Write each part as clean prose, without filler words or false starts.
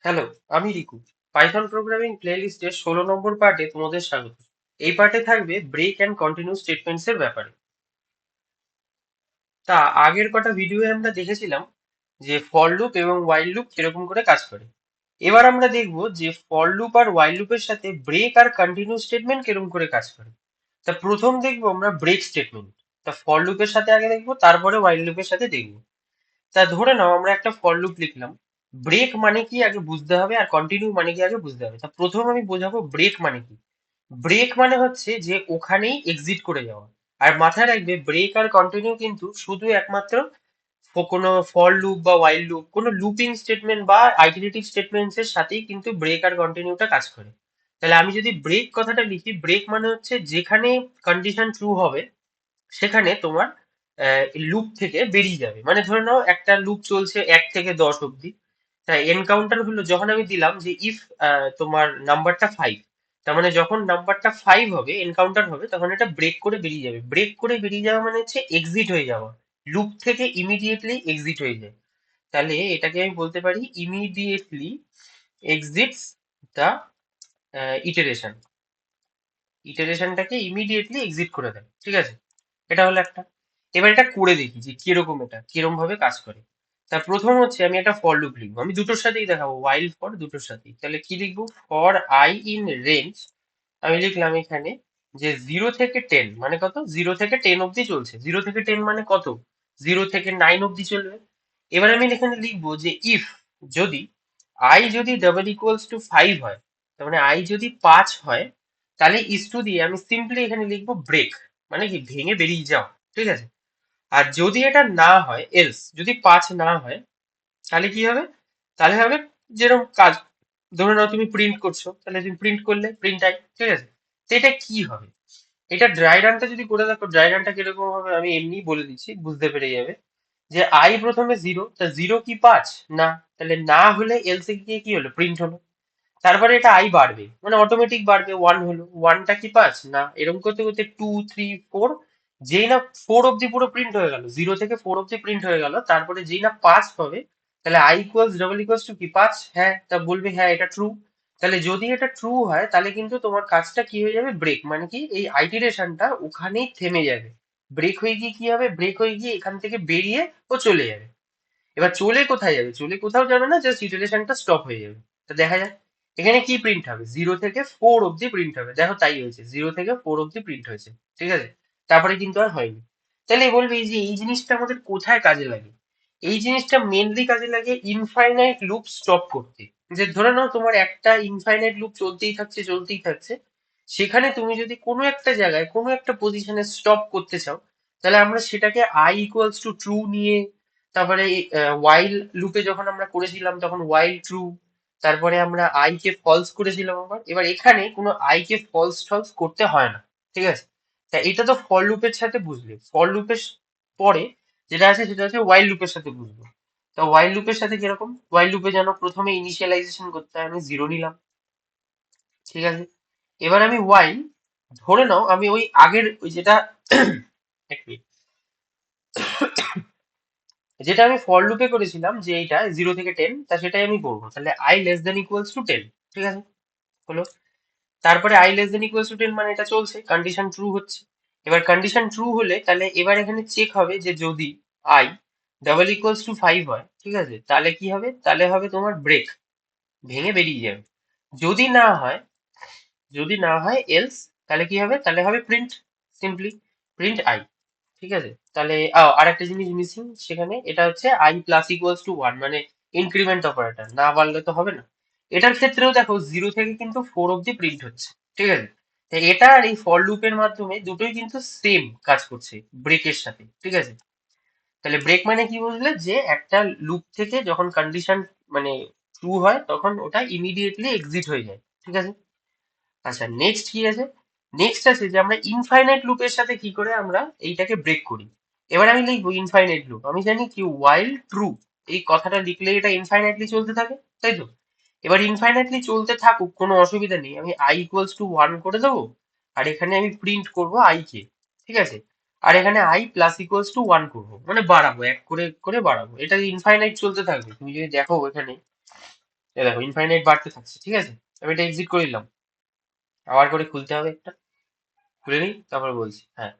Hello, আমি Riku. Python programming প্লেলিস্টের 16 নম্বর পার্টে তোমাদের স্বাগত। এই পার্টে থাকবে ব্রেক অ্যান্ড কন্টিনিউ স্টেটমেন্টস এর ব্যাপারে। তা আগের কটা ভিডিওয়ে আমরা দেখেছিলাম যে ফর লুপ এবং ওয়াইল লুপ কিরকম করে কাজ করে। এবার আমরা দেখব যে ফর লুপ আর ওয়াইল লুপের সাথে ব্রেক আর কন্টিনিউ স্টেটমেন্ট কিরকম করে কাজ করে। তা প্রথম দেখবো আমরা ব্রেক স্টেটমেন্ট। তা ফর লুপের সাথে আগে দেখবো, তারপরে ওয়াইল লুপের সাথে দেখবো। তা ধরে নাও আমরা একটা ফর লুপ লিখলাম। ব্রেক মানে কি আগে বুঝতে হবে, আর কন্টিনিউ মানে কি আগে বুঝতে হবে। তা প্রথম আমি বোঝাবো ব্রেক মানে কি। ব্রেক মানে হচ্ছে যে ওখানেই এক্সিট করে যাওয়া। আর মাথায় রাখবে ব্রেক আর কন্টিনিউ কিন্তু শুধু একমাত্র কোনো ফর লুপ বা ওয়াইল লুপ, কোনো লুপিং স্টেটমেন্ট বা আইটারেটিভ স্টেটমেন্টস এর সাথেই কিন্তু ব্রেক আর কন্টিনিউটা কাজ করে। তাহলে আমি যদি ব্রেক কথাটা লিখি, ব্রেক মানে হচ্ছে যেখানে কন্ডিশন ট্রু হবে সেখানে তোমার লুপ থেকে বেরিয়ে যাবে। মানে ধরে নাও একটা লুপ চলছে 1 থেকে 10 অব্দি। তাই এনকাউন্টার হলো যখন আমি দিলাম যে ইফ তোমার নাম্বারটা 5, তার মানে যখন নাম্বারটা 5 হবে, এনকাউন্টার হবে, তখন এটা ব্রেক করে বেরিয়ে যাবে। ব্রেক করে বেরিয়ে যাওয়া মানে হচ্ছে এক্সিট হয়ে যাওয়া। লুপ থেকে ইমিডিয়েটলি এক্সিট হয়ে যায়। তাহলে এটাকে আমি বলতে পারি ইমিডিয়েটলি এক্সিটস দ্য ইটারেশন। ইটারেশনটাকে ইমিডিয়েটলি এক্সিট করে দেয়, ঠিক আছে? এটা হলো একটা। এবার এটা করে দেখি যে কিরকম, এটা কিরকম ভাবে কাজ করে। তা প্রথম হচ্ছে আমি একটা ফর লুপ লিখবো, আমি দুটোর সাথেই দেখাবো, ওয়াইল ফর দুটোর সাথেই। তাহলে কি লিখবো? ফর আই ইন রেঞ্জ, আমি লিখলাম এখানে যে 0 থেকে 10 মানে কত, 0 থেকে 10 অব্দি চলছে। 0 থেকে 10 মানে কত, 0 থেকে 9 অব্দি চলবে। এবার আমি এখানে লিখবো যে ইফ, যদি আই যদি ডাবল ইকুয়ালস টু 5 হয়, তার মানে আই যদি 5 হয়, তাহলে ইস টু দিয়ে আমি সিম্পলি এখানে লিখবো ব্রেক, মানে কি ভেঙে বেরিয়ে যাও, ঠিক আছে? আর যদি এটা না হয়, এলস যদি 5 না হয়, তাহলে কি হবে? তাহলে হবে যেরকম কাজ, ধরে নাও তুমি প্রিন্ট করছো, তাহলে তুমি প্রিন্ট করলে প্রিন্ট আই, ঠিক আছে? তো এটা কি হবে? এটা ড্রাই রানটা যদি করে দেখো, ড্রাই রানটা কিরকম হবে আমি এমনি বলে দিচ্ছি, বুঝতে পেরে যাবে। যে আই প্রথমে 0, তা 0 কি 5? না। তাহলে না হলে এলসে গিয়ে কি হলো, প্রিন্ট হলো। তারপরে এটা আই বাড়বে, মানে অটোমেটিক বাড়বে, 1 হলো। 1টা কি 5? না। এরকম করতে করতে 2 3 4, যেই না 4 অব্দি পুরো প্রিন্ট হয়ে গেল, 0 থেকে 4 অব্দি প্রিন্ট হয়ে গেল, তারপরে যেই না 5 হবে, তাহলে I equals double equals to কি 5? হ্যাঁ, তা বলবে হ্যাঁ এটা ট্রু। তাহলে যদি এটা ট্রু হয়, তাহলে কিন্তু তোমার কাজটা কি হয়ে যাবে, ব্রেক, মানে কি এই আইটিরেশনটা ওখানেই থেমে যাবে। ব্রেক হয়ে গিয়ে কি হবে, ব্রেক হয়ে গিয়ে এখান থেকে বেরিয়ে ও চলে যাবে। এবার চলে কোথায় যাবে? চলে কোথাও যাবে না, জাস্ট ইটারেশনটা স্টপ হয়ে যাবে। তো দেখা যাক এখানে কি প্রিন্ট হবে, 0 থেকে 4 অব্দি প্রিন্ট হবে। দেখো তাই হয়েছে, 0 থেকে 4 অব্দি প্রিন্ট হয়েছে, ঠিক আছে? তারপরে কিন্তু আর হয়নি। তাহলে বলবে এই যে এই জিনিসটা আমাদের কোথায় কাজে লাগে? এই জিনিসটা মেনলি কাজে লাগে ইনফাইনাইট লুপ স্টপ করতে। যে ধরে নাও তোমার একটা ইনফাইনাইট লুপ চলতেই থাকছে চলতেই থাকছে, সেখানে তুমি যদি কোনো একটা জায়গায় কোনো একটা পজিশনে স্টপ করতে চাও, তাহলে আমরা সেটাকে আই ইকুয়ালস টু ট্রু নিয়ে, তারপরে ওয়াইল লুপে যখন আমরা করেছিলাম তখন ওয়াইল ট্রু, তারপরে আমরা আই কে ফলস করেছিলাম আবার। এবার এখানে কোনো আই কে ফলস টলস করতে হয় না, ঠিক আছে? তা এটা তো ফর লুপের সাথে বুঝলে। ফর লুপের পরে যেটা আছে সেটা হচ্ছে ওয়াইল লুপের সাথে বুঝবো। তো ওয়াইল লুপের সাথে কিরকম, ওয়াইল লুপে যেন প্রথমে ইনিশিয়ালাইজেশন করতে হয়, আমি 0 নিলাম, ঠিক আছে? এবার আমি ওয়াইল, ধরে নাও আমি ওই আগের ওই যেটা এক মিনিট, যেটা আমি ফর লুপে করেছিলাম যে এইটা 0 থেকে 10, তা সেটাই আমি করবো। তাহলে I less than equals to 10, ঠিক আছে? হলো। তারপরে I less than equals to 10 মানে এটা চলছে, কন্ডিশন ট্রু হচ্ছে। এবার কন্ডিশন ট্রু হলে তাহলে এবার এখানে চেক হবে যে যদি আই ডাবল ইকুয়ালস টু 5 হয়, ঠিক আছে, তাহলে কি হবে? তাহলে হবে তোমার ব্রেক, ভেঙে বেরিয়ে যাবে। যদি না হয়, যদি না হয় এলস, তাহলে কি হবে? তাহলে হবে প্রিন্ট, সিম্পলি প্রিন্ট আই, ঠিক আছে? তাহলে আরেকটা জিনিস মিসিং সেখানে, এটা হচ্ছে আই প্লাস ইকুয়ালস টু 1, মানে ইনক্রিমেন্ট অপারেটর না বাড়লে তো হবে না। এটার ক্ষেত্রেও দেখো 0 থেকে কিন্তু 4 অব্দি প্রিন্ট হচ্ছে, ঠিক আছে? তো এটা আর এই ফর লুপের মাধ্যমে দুটোই কিন্তু সেম কাজ করছে ব্রেকের সাথে, ঠিক আছে? তাহলে ব্রেক মানে কি বুঝলে, যে একটা লুপ থেকে যখন কন্ডিশন মানে ট্রু হয় তখন ওটা ইমিডিয়েটলি এক্সিট হয়ে যায়, ঠিক আছে? আচ্ছা, নেক্সট কি আছে? নেক্সট আছে যে আমরা ইনফাইনাইট লুপের সাথে কি করে আমরা এইটাকে ব্রেক করি। এবার আমি লিখবো ইনফাইনাইট লুপ, আমি জানি কি ওয়াইল ট্রু, এই কথাটা লিখলে এটা ইনফাইনাইটলি চলতে থাকে, তাই তো? এবার ইনফাইনাইটলি চলতে থাকুক, কোনো অসুবিধা নেই, আমি আই ইকুয়ালস টু 1 করে দেবো। আর এখানে আমি প্রিন্ট করব আই কে, ঠিক আছে? আর এখানে আই প্লাস ইকুয়ালস টু 1 করবো, মানে বাড়াবো, এক করে করে বাড়াবো। এটা ইনফাইনাইট চলতে থাকবে। তুমি যদি দেখো এখানে এই দেখো ইনফাইনাইট বাড়তে থাকছে, ঠিক আছে। আমি এটা এক্সিট করে দিলাম, আবার করে খুলতে হবে একটা, খুলে নিই তারপর বলছি। হ্যাঁ,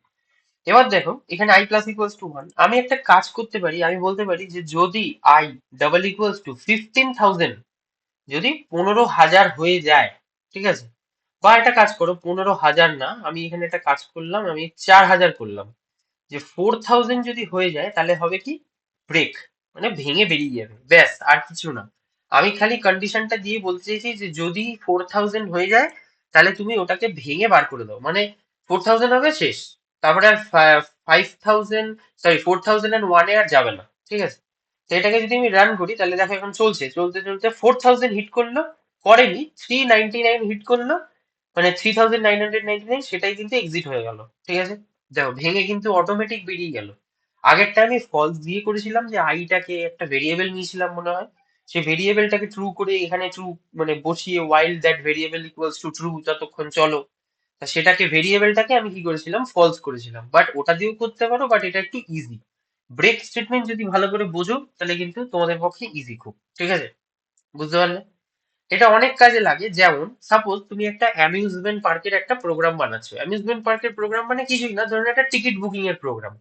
এবার দেখো এখানে আই প্লাস ইকুয়ালস টু 1, আমি একটা কাজ করতে পারি, আমি বলতে পারি যে যদি আই ডাবল ইকুয়ালস টু 15,000, যদি 15,000 হয়ে যায়, ঠিক আছে, বা একটা কাজ করো 15,000 না, আমি এখানে একটা কাজ করলাম, আমি 4,000 করলাম, যে 4,000 যদি হয়ে যায় তাহলে হবে কি, ব্রেক, মানে ভেঙে বেরিয়ে যাবে, ব্যাস আর কিছু না। আমি খালি কন্ডিশনটা দিয়ে বলতে চাইছি যে যদি 4,000 হয়ে যায় তাহলে তুমি ওটাকে ভেঙে বার করে দাও, মানে 4,000 হবে শেষ, তারপরে আর 5,000, সরি 4,001 আর যাবে না, ঠিক আছে। তো এটাকে যদি আমি রান করি তাহলে দেখো এখন চলছে, চলতে চলতে 4,000 হিট করলো, করেনি 399 হিট করলো, মানে 3,999, সেটাই কিন্তু এক্সিট হয়ে গেল, ঠিক আছে। দেখো ভেঙে কিন্তু অটোমেটিক বেরিয়ে গেল। আগেরটা আমি ফলস দিয়ে করেছিলাম, যে আইটাকে একটা ভেরিয়েবল নিয়েছিলাম মনে হয়, সেই ভেরিয়েবলটাকে ট্রু করে এখানে ট্রু মানে বসিয়ে while that variable equals to true যতক্ষণ চলো, তা সেটাকে ভেরিয়েবলটাকে আমি কি করেছিলাম, ফলস করেছিলাম। বাট ওটা দিয়েও করতে পারো, বাট এটা একটু ইজি। ব্রেক স্টেটমেন্ট যদি ভালো করে বোঝো তাহলে কিন্তু তোমাদের পক্ষে ইজি খুব, ঠিক আছে, বুঝতে পারলে। এটা অনেক কাজে লাগে, যেমন সাপোজ তুমি একটা অ্যামিউজমেন্ট পার্কের একটা প্রোগ্রাম বানাচ্ছো, অ্যামিউজমেন্ট পার্কের প্রোগ্রাম মানে কিছুই না, ধরুন একটা টিকিট বুকিং এর প্রোগ্রাম।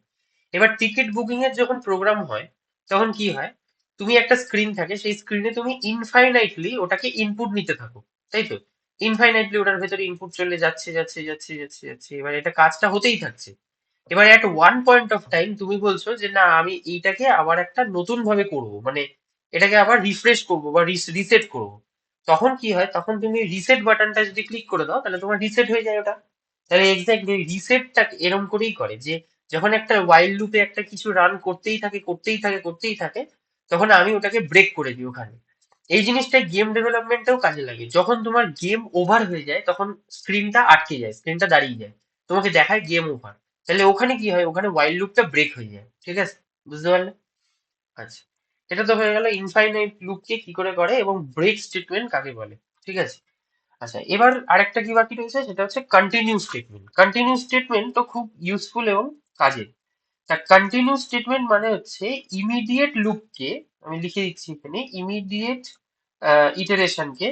এবার টিকিট বুকিং এর যখন প্রোগ্রাম হয় তখন কি হয়, তুমি একটা স্ক্রিন থাকে, সেই স্ক্রিনে তুমি ইনফাইনাইটলি ওটাকে ইনপুট নিতে থাকো, তাই তো, ইনফাইনাইটলি ওটার ভেতরে ইনপুট চলে যাচ্ছে যাচ্ছে যাচ্ছে যাচ্ছে যাচ্ছে, এবার এটা কাজটা হতেই থাকছে। এবার এট ওয়ান পয়েন্ট অফ টাইম তুমি বলছো যে না আমি এইটাকে আবার একটা নতুন ভাবে করব, মানে এটাকে আবার রিফ্রেশ করবো বা রিসেট করবো। তখন কি হয়, তখন তুমি রিসেট বাটনটা যদি ক্লিক করে দাও তাহলে তোমার রিসেট হয়ে যায় ওটা। তাহলে এক্স্যাক্টলি রিসেটটা এরকম করেই করে, যে যখন একটা ওয়াইল লুপে একটা কিছু রান করতেই থাকে করতেই থাকে করতেই থাকে, তখন আমি ওটাকে ব্রেক করে দিই ওখানে। এই জিনিসটা গেম ডেভেলপমেন্টেও কাজে লাগে, যখন তোমার গেম ওভার হয়ে যায় তখন স্ক্রিনটা আটকে যায়, স্ক্রিনটা দাঁড়িয়ে যায়, তোমাকে দেখায় গেম ওভার, তাহলে ওখানে কি হয়, ওখানে ওয়াইল লুপটা ব্রেক হয়ে যায়, ঠিক আছে, বুঝতে পারলে। আচ্ছা, এটা তো হয়ে গেল ইনফাইনাইট লুপকে কি করে করে এবং ব্রেক স্টেটমেন্ট কাকে বলে, ঠিক আছে। আচ্ছা, এবার আরেকটা কি বাকি রয়েছে, সেটা হচ্ছে কন্টিনিউ স্টেটমেন্ট। কন্টিনিউ স্টেটমেন্ট তো খুব ইউজফুল এবং কাজের। তা কন্টিনিউ স্টেটমেন্ট মানে হচ্ছে ইমিডিয়েট লুপকে, আমি লিখে দিচ্ছি এখানে, ইমিডিয়েট ইটারেশনকে,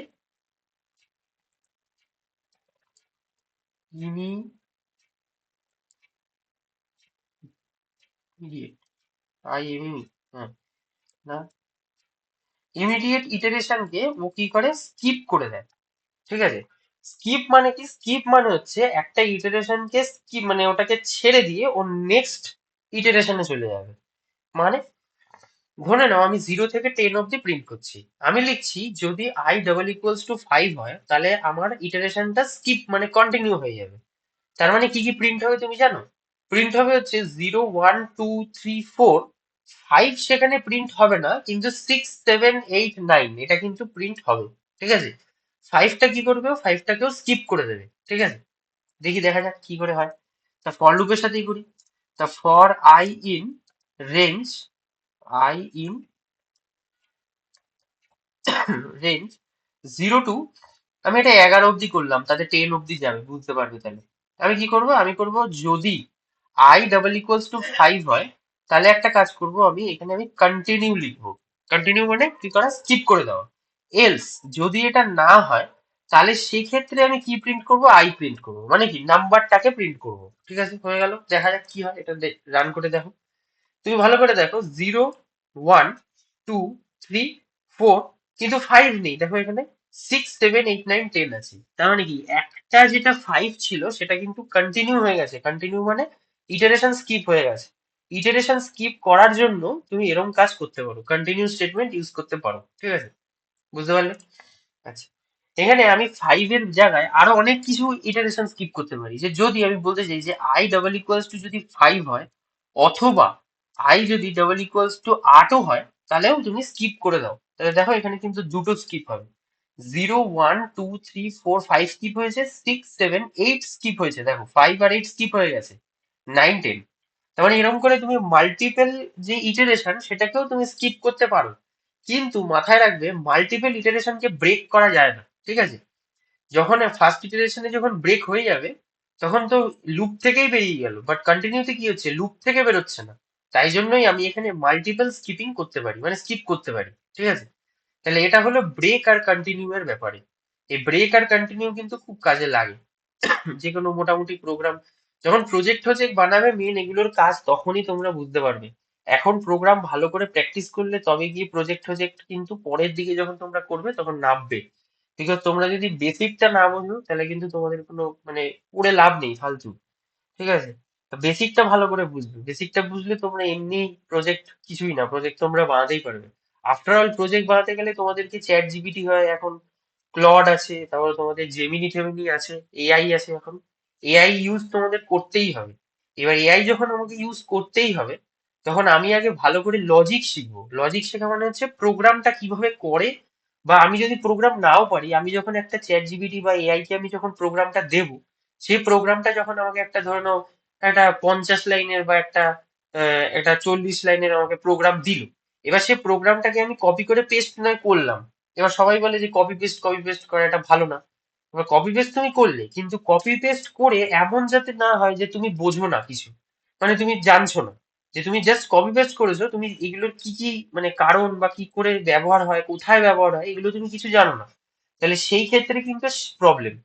ইমিডিয়েট, আই এম ই, হ্যাঁ, না, ইমিডিয়েট ইটারেশনকে ও কি করে, স্কিপ করে দেয়, ঠিক আছে। স্কিপ মানে কি, স্কিপ মানে হচ্ছে একটা ইটারেশনকে স্কিপ, মানে ওটাকে ছেড়ে দিয়ে ও নেক্সট ইটারেশনে চলে যাবে। মানে ধরে নাও আমি 0 থেকে 10 অব্দি প্রিন্ট করছি, আমি লিখছি যদি আই ডাবল ইকুয়ালস টু 5 হয় তাহলে আমার ইটারেশনটা স্কিপ মানে কন্টিনিউ হয়ে যাবে। তার মানে কি কি প্রিন্ট হবে তুমি জানো, প্রিন্ট হবে হচ্ছে 0 1 2 3 4, 5 সেখানে প্রিন্ট হবে না, কিন্তু 6 7 8 9 এটা কিন্তু প্রিন্ট হবে, ঠিক আছে। ফাইভটা কি করবে, ফাইভটাকেও স্কিপ করে দেবে, ঠিক আছে। দেখি দেখা যাক কি করে হয়। তা ফর লুপের সাথেই করি। তা for I in range, I in range 0 to, আমি এটা 11 অব্দি করলাম, তাতে 10 অব্দি যাবে, বুঝতে পারবে তাহলে। আমি কি করব, আমি করব যদি আই ডাবল ইকুয়ালস টু 5 হয় তাহলে একটা কাজ করব, আমি এখানে আমি কন্টিনিউ লিখবো। কন্টিনিউ মানে কি করা, স্কিপ করে দেওয়া। এলস যদি এটা না হয় তাহলে সেক্ষেত্রে আমি কি প্রিন্ট করব, আই প্রিন্ট করব, মানে কি নাম্বারটাকে প্রিন্ট করব, ঠিক আছে, হয়ে গেল। দেখা যাক কি হয়, এটা রান করে দেখো। তুমি ভালো করে দেখো, 0 1 2 3 4, কিন্তু 5 নেই, দেখো এখানে 6 7 8 9 10 আছে, তার মানে কি একটা যেটা 5 ছিল সেটা কিন্তু কন্টিনিউ হয়ে গেছে, কন্টিনিউ মানে ইটারেশন স্কিপ হয়ে গেছে। ইটারেশন স্কিপ করার জন্য তুমি এরকম কাজ করতে পারো, কন্টিনিউ স্টেটমেন্ট ইউজ করতে পারো, ঠিক আছে, বুঝতে পারলে। আচ্ছা, এখানে আমি 5 এর জায়গায় আরো অনেক কিছু ইটারেশন স্কিপ করতে পারি, যে যদি আমি বলতে চাই যে আই ডাবল ইকুয়ালস টু যদি 5 হয়, অথবা আই যদি ডাবল ইকুয়ালস টু 8ও হয়, তাহলেও তুমি স্কিপ করে দাও, তাহলে দেখো এখানে কিন্তু দুটো স্কিপ হবে। 0 1 2 3 4 5 স্কিপ হয়েছে, 6 7 8 স্কিপ হয়েছে, দেখো 5 আর 8 স্কিপ হয়ে গেছে, 9 10। তার মানে এরকম করে তুমি মাল্টিপল যে ইটারেশন সেটাকেও তুমি স্কিপ করতে পারো, কিন্তু মাথায় রাখবে মাল্টিপল ইটারেশনকে ব্রেক করা যায় না, ঠিক আছে। যখন ফার্স্ট ইটারেশনে যখন ব্রেক হয়ে যাবে তখন তো লুপ থেকেই বেরিয়ে গেল, বাট কন্টিনিউতে কি হচ্ছে, লুপ থেকে বেরোচ্ছে না। তাই জন্যই আমি এখানে মাল্টিপল স্কিপিং করতে পারি, মানে স্কিপ করতে পারি, ঠিক আছে। তাহলে এটা হলো ব্রেক আর কন্টিনিউ এর ব্যাপারে। এই ব্রেক আর কন্টিনিউ কিন্তু খুব কাজে লাগে যে কোনো মোটামুটি প্রোগ্রাম। যখন প্রজেক্ট টজেক্ট বানাবে মেন এগুলোর কাজ তখনই তোমরা বুঝতে পারবে। এখন প্রোগ্রাম ভালো করে প্র্যাকটিস করলে তবে গিয়ে প্রজেক্ট টজেক্ট কিন্তু পরের দিকে যখন তোমরা করবে তখন নামবে। বিকজ তোমরা যদি বেসিকটা না বোঝো তাহলে কিন্তু তোমাদের কোনো মানে পড়ে লাভ নেই, ফালতু। ঠিক আছে? বেসিকটা ভালো করে বুঝবে, বেসিকটা বুঝলে তোমরা এমনি প্রজেক্ট কিছুই না, প্রজেক্ট তোমরা বানাতেই পারবে। আফটার অল প্রজেক্ট বানাতে গেলে তোমাদেরকে চ্যাট জিপিটি হয় এখন, ক্লড আছে, তারপরে তোমাদের জেমিনি টেমিনি আছে, এআই আছে এখন। এআই ইউজ তোমাদের করতেই হবে। এবার এআই যখন আমাকে ইউজ করতেই হবে, তখন আমি আগে ভালো করে লজিক শিখবো। লজিক শেখা মানে হচ্ছে প্রোগ্রামটা কিভাবে করে, বা আমি যদি প্রোগ্রাম নাও পারি, আমি যখন একটা চ্যাট জিপিটি বা এআই কে আমি যখন প্রোগ্রামটা দেবো, সেই প্রোগ্রামটা যখন আমাকে একটা ধরে নাও একটা 50 লাইনের বা একটা 40 লাইনের আমাকে প্রোগ্রাম দিল, এবার সেই প্রোগ্রামটাকে আমি কপি করে পেস্ট নয় করলাম। এবার সবাই বলে যে কপি পেস্ট করা এটা ভালো না। এবার কপি পেস্ট তুমি করলে, কিন্তু কপি পেস্ট করে এমন যাতে না হয় যে তুমি বোঝো না কিছু, মানে তুমি জানছো না, যে তুমি জাস্ট কপি পেস্ট করেছো, তুমি এগুলোর কি কি মানে কারণ বা কি করে ব্যবহার হয়, কোথায় ব্যবহার হয়, এগুলো তুমি কিছু জানো না। তাহলে সেই ক্ষেত্রে কিন্তু প্রবলেম।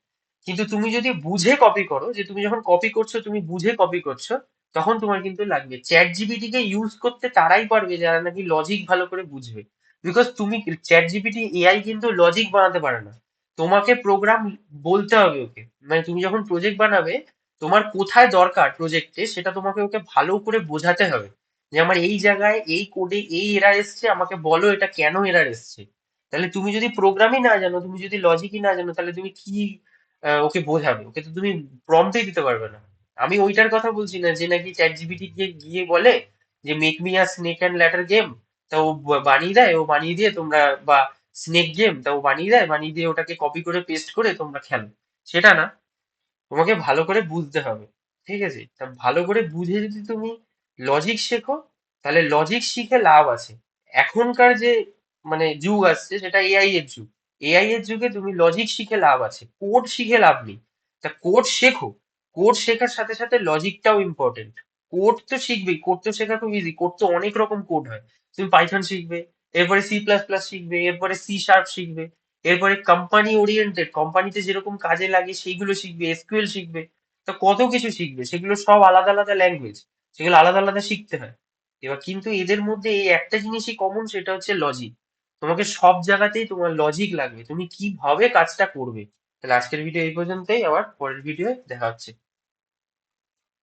কিন্তু তুমি যদি বুঝে কপি করো, যে তুমি যখন কপি করছো তুমি বুঝে কপি করছো, তখন তোমার কিন্তু লাগবে। চ্যাট জিপিটি কে ইউজ করতে তারাই পারবে যারা নাকি লজিক ভালো করে বুঝবে। বিকজ তুমি, চ্যাট জিপিটি এআই কিন্তু লজিক বানাতে পারে না। তোমাকে প্রোগ্রাম বলতে হবে ওকে, মানে তুমি যখন প্রজেক্ট বানাবে, তোমার কোথায় দরকার প্রজেক্টে সেটা তোমাকে ওকে ভালো করে বোঝাতে হবে, যে আমার এই জায়গায় এই কোডে এই এরার এসছে, আমাকে বলো এটা কেন এরার এসছে। তাহলে তুমি যদি প্রোগ্রামই না জানো, তুমি যদি লজিকই না জানো, তাহলে তুমি কি ওকে বোঝাবে? ওকে তো তুমি প্রম্পটই দিতে পারবে না। আমি ওইটার কথা বলছি না যে নাকি চ্যাট জিপিটি গিয়ে গিয়ে বলে যে make me a snake and ladder game, তা ও বানিয়ে দেয়, ও বানিয়ে দিয়ে তোমরা, বা স্নেক গেম তা ও বানিয়ে দেয়, বানিয়ে দিয়ে ওটাকে কপি করে পেস্ট করে তোমরা খেলো। সেটা না, তোমাকে ভালো করে বুঝতে হবে। ঠিক আছে? তা ভালো করে বুঝে যদি তুমি লজিক শেখো, তাহলে লজিক শিখে লাভ আছে। এখনকার যে মানে যুগ আসছে সেটা এআই এর যুগ। এআই এর যুগে তুমি লজিক শিখে লাভ আছে, কোড শিখে লাভ নেই। তা কোড শেখো, কোড শেখার সাথে সাথে লজিকটাও ইম্পর্টেন্ট। কোড তো শিখবেই, কোড তো শেখা খুব ইজি, কোড তো অনেক রকম কোড হয়। তুমি পাইথন শিখবে, এরপরে সি প্লাস প্লাস শিখবে, এরপরে সি শার্প শিখবে, এরপরে কোম্পানি ওরিয়েন্টেড, কোম্পানিতে যেরকম কাজে লাগে সেইগুলো শিখবে, এসকিউএল শিখবে। তো কত কিছু শিখবে, সেগুলো সব আলাদা আলাদা ল্যাঙ্গুয়েজ, সেগুলো আলাদা আলাদা শিখতে হয়। এবার কিন্তু এদের মধ্যে এই একটা জিনিসই কমন, সেটা হচ্ছে লজিক। তোমাকে সব জায়গাতেই তোমার লজিক লাগবে, তুমি কিভাবে কাজটা করবে। তাহলে আজকের ভিডিও এই পর্যন্তই, আবার পরের ভিডিও দেখা হচ্ছে।